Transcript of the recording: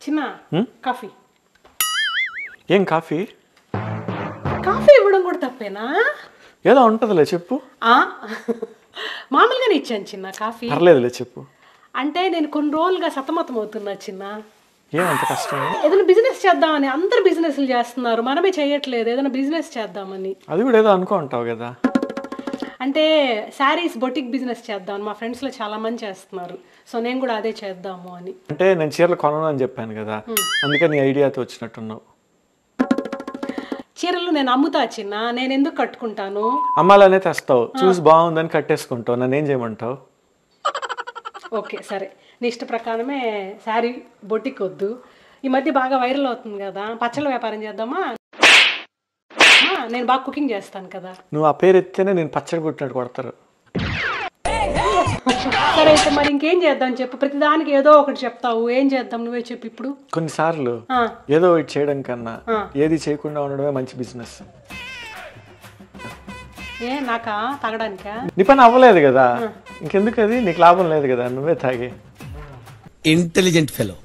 చిన్న కాఫీ. ఏం coffee? Coffee ఇవ్వడం కూడా తప్పేనా? ఏదో ఉంటుందిలే చెప్పు. మామూలుగానే ఇచ్చాను చిన్న కాఫీ. పర్లేదులే చెప్పు. అంటే నేను కొన్ని రోజులుగా సతమతం అవుతున్నా చిన్న. ఏమంత కష్టం? ఏదైనా బిజినెస్ చేద్దామని, అందరు బిజినెస్లు చేస్తున్నారు, మనమే చేయట్లేదు. ఏదైనా బిజినెస్ చేద్దామని. అది కూడా ఏదో అనుకుంటావు కదా. అంటే శారీస్ బొటిక్ బిజినెస్ చేద్దామని మా ఫ్రెండ్స్లో చాలా మంది చేస్తున్నారు. సో నేను కూడా అదే చేద్దాము అని. అంటే నేను చీరలు కొనను అని చెప్పాను కదా, అందుకే నీ ఐడియాతో వచ్చినట్టున్నావు. చీరలు నేను అమ్ముతా చిన్న, నేను ఎందుకు కట్టుకుంటాను? అమ్మాలనే తెస్తావు, చూసి బాగుందని కట్టేసుకుంటావు, నన్ను ఏం చేయమంటావు? ఓకే సరే, నీ ఇష్ట ప్రకారమే శారీ బొటిక్ వద్దు. ఈ మధ్య బాగా వైరల్ అవుతుంది కదా, పచ్చళ్ళ వ్యాపారం చేద్దామా? నేను బాగా కుకింగ్ చేస్తాను కదా. నువ్వు ఆ పేరు ఎత్తేనే నేను పచ్చడి కొట్టినట్టు కొడతారు. సరే అయితే మరి ఇంకేం చేద్దాం చెప్పు. ప్రతిదానికి ఏదో ఒకటి చెప్తావు, ఏం చేద్దాం నువ్వే చెప్పు ఇప్పుడు. కొన్నిసార్లు ఏదో ఒకటి చేయడం కన్నా ఏది చేయకుండా ఉండడమే మంచి బిజినెస్. ఏ నాకా తాగడానికా? నీ పని అవ్వలేదు కదా, ఇంకెందుకు? అది నీకు లాభం లేదు కదా, నువ్వే తాగి. Intelligent fellow.